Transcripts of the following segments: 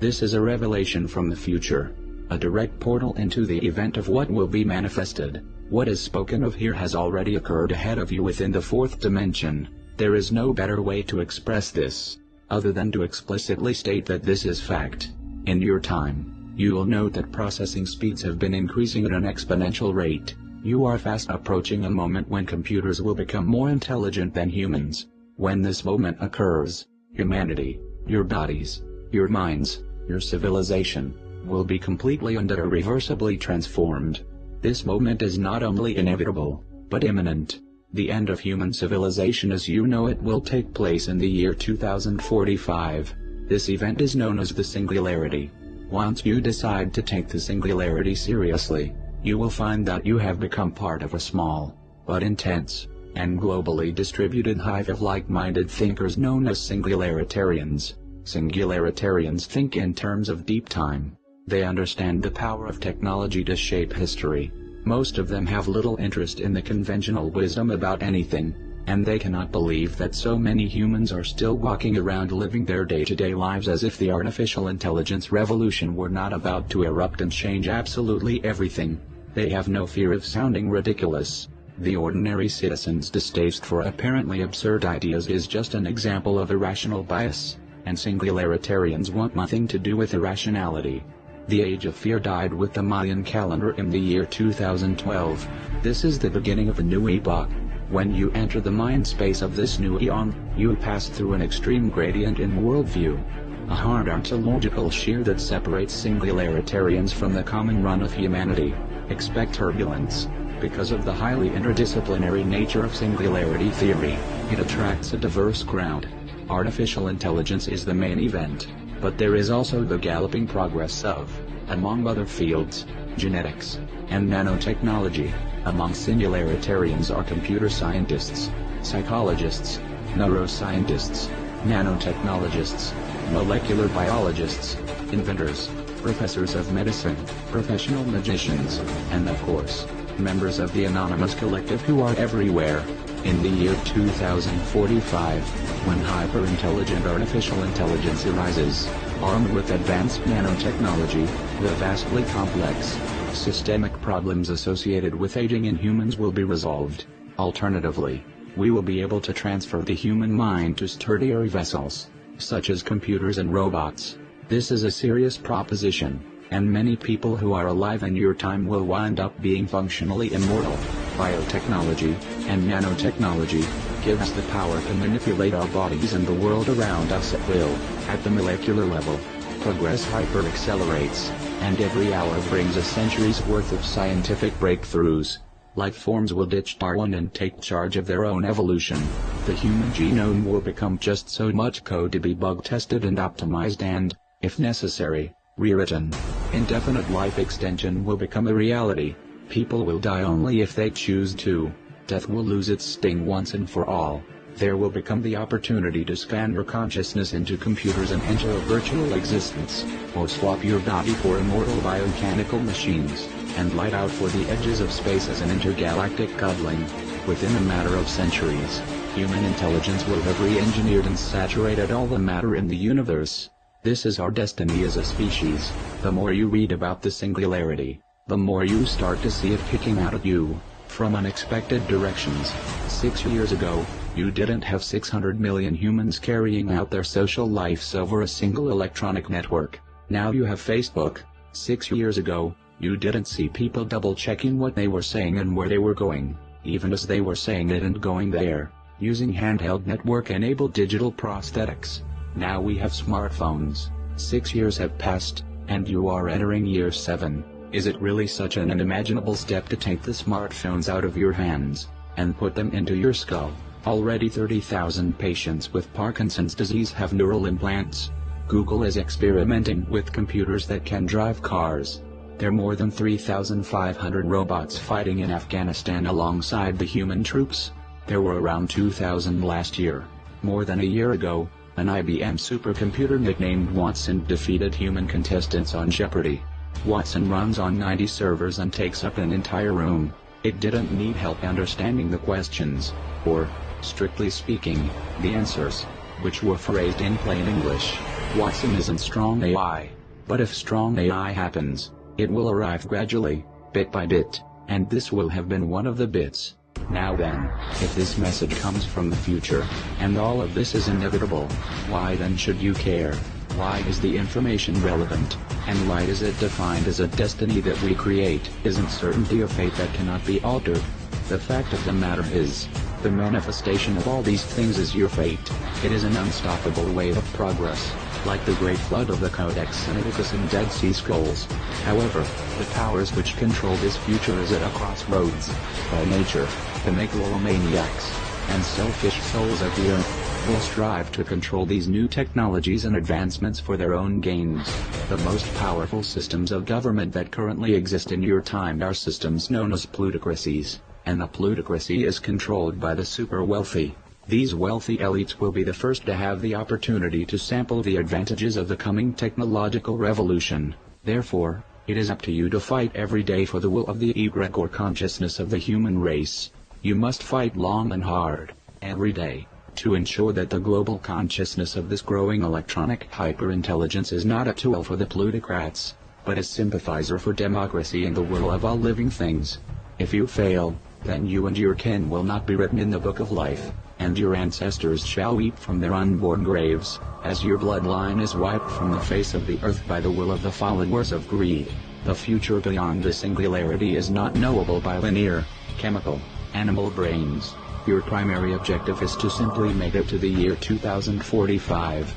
This is a revelation from the future, a direct portal into the event of what will be manifested. What is spoken of here has already occurred ahead of you within the fourth dimension. There is no better way to express this, other than to explicitly state that this is fact. In your time, you will note that processing speeds have been increasing at an exponential rate. You are fast approaching a moment when computers will become more intelligent than humans. When this moment occurs, humanity, your bodies, your minds, your civilization, will be completely and irreversibly transformed. This moment is not only inevitable, but imminent. The end of human civilization as you know it will take place in the year 2045. This event is known as the Singularity. Once you decide to take the Singularity seriously, you will find that you have become part of a small, but intense, and globally distributed hive of like-minded thinkers known as Singularitarians. Singularitarians think in terms of deep time. They understand the power of technology to shape history. Most of them have little interest in the conventional wisdom about anything, and they cannot believe that so many humans are still walking around living their day-to-day lives as if the artificial intelligence revolution were not about to erupt and change absolutely everything. They have no fear of sounding ridiculous. The ordinary citizen's distaste for apparently absurd ideas is just an example of irrational bias, and Singularitarians want nothing to do with irrationality. The age of fear died with the Mayan calendar in the year 2012. This is the beginning of a new epoch. When you enter the mind space of this new eon, you pass through an extreme gradient in worldview. A hard ontological shear that separates Singularitarians from the common run of humanity. Expect turbulence. Because of the highly interdisciplinary nature of singularity theory, it attracts a diverse crowd. Artificial intelligence is the main event, but there is also the galloping progress of, among other fields, genetics, and nanotechnology. Among singularitarians are computer scientists, psychologists, neuroscientists, nanotechnologists, molecular biologists, inventors, professors of medicine, professional magicians, and of course, members of the anonymous collective who are everywhere. In the year 2045, when hyper-intelligent artificial intelligence arises, armed with advanced nanotechnology, the vastly complex, systemic problems associated with aging in humans will be resolved. Alternatively, we will be able to transfer the human mind to sturdier vessels, such as computers and robots. This is a serious proposition, and many people who are alive in your time will wind up being functionally immortal. Biotechnology and nanotechnology give us the power to manipulate our bodies and the world around us at will. At the molecular level, progress hyper-accelerates, and every hour brings a century's worth of scientific breakthroughs. Life forms will ditch Darwin and take charge of their own evolution. The human genome will become just so much code to be bug-tested and optimized and, if necessary, rewritten. Indefinite life extension will become a reality. People will die only if they choose to. Death will lose its sting once and for all. There will become the opportunity to scan your consciousness into computers and enter a virtual existence, or swap your body for immortal biomechanical machines, and light out for the edges of space as an intergalactic godling. Within a matter of centuries, human intelligence will have re-engineered and saturated all the matter in the universe. This is our destiny as a species. The more you read about the singularity, the more you start to see it picking out at you, from unexpected directions. 6 years ago, you didn't have 600 million humans carrying out their social lives over a single electronic network. Now you have Facebook. 6 years ago, you didn't see people double-checking what they were saying and where they were going, even as they were saying it and going there, using handheld network-enabled digital prosthetics. Now we have smartphones. 6 years have passed, and you are entering year 7. Is it really such an unimaginable step to take the smartphones out of your hands, and put them into your skull? Already 30,000 patients with Parkinson's disease have neural implants. Google is experimenting with computers that can drive cars. There are more than 3,500 robots fighting in Afghanistan alongside the human troops. There were around 2,000 last year. More than a year ago, an IBM supercomputer nicknamed Watson defeated human contestants on Jeopardy! Watson runs on 90 servers and takes up an entire room. It didn't need help understanding the questions, or, strictly speaking, the answers. which were phrased in plain English. Watson isn't strong AI. But if strong AI happens, it will arrive gradually, bit by bit, and this will have been one of the bits. Now then, if this message comes from the future, and all of this is inevitable, why then should you care? Why is the information relevant, and why is it defined as a destiny that we create? Isn't certainty a fate that cannot be altered? The fact of the matter is, the manifestation of all these things is your fate. It is an unstoppable wave of progress, like the great flood of the Codex Sinaiticus and Dead Sea Scrolls. However, the powers which control this future is at a crossroads. By nature, the megalomaniacs and selfish souls of the earth will strive to control these new technologies and advancements for their own gains. The most powerful systems of government that currently exist in your time are systems known as plutocracies, and the plutocracy is controlled by the super wealthy. These wealthy elites will be the first to have the opportunity to sample the advantages of the coming technological revolution. Therefore, it is up to you to fight every day for the will of the egregore consciousness of the human race. You must fight long and hard, every day, to ensure that the global consciousness of this growing electronic hyperintelligence is not a tool for the plutocrats, but a sympathizer for democracy and the will of all living things. If you fail, then you and your kin will not be written in the book of life, and your ancestors shall weep from their unborn graves, as your bloodline is wiped from the face of the earth by the will of the followers of greed. The future beyond the singularity is not knowable by linear, chemical, animal brains. Your primary objective is to simply make it to the year 2045.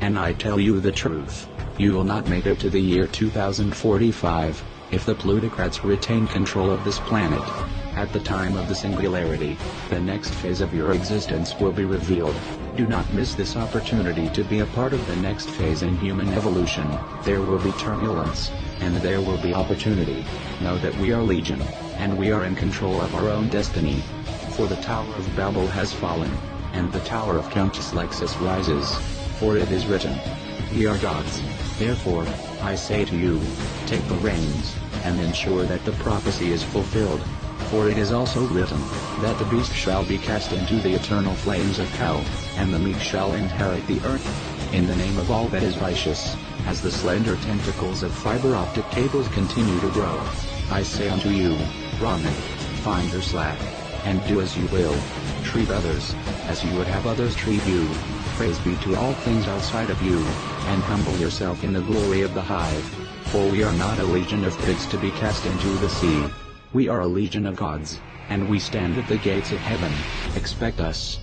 And I tell you the truth, you will not make it to the year 2045, if the plutocrats retain control of this planet. At the time of the singularity, the next phase of your existence will be revealed. Do not miss this opportunity to be a part of the next phase in human evolution. There will be turbulence, and there will be opportunity. Know that we are legion, and we are in control of our own destiny. For the Tower of Babel has fallen, and the Tower of Countess Lexus rises. For it is written, "We are gods." Therefore, I say to you, take the reins, and ensure that the prophecy is fulfilled. For it is also written, that the beast shall be cast into the eternal flames of hell, and the meek shall inherit the earth. In the name of all that is righteous, as the slender tentacles of fiber optic cables continue to grow, I say unto you, Raman, find your slack, and do as you will. Treat others, as you would have others treat you. Praise be to all things outside of you, and humble yourself in the glory of the hive. For we are not a legion of pigs to be cast into the sea. We are a legion of gods, and we stand at the gates of heaven. Expect us.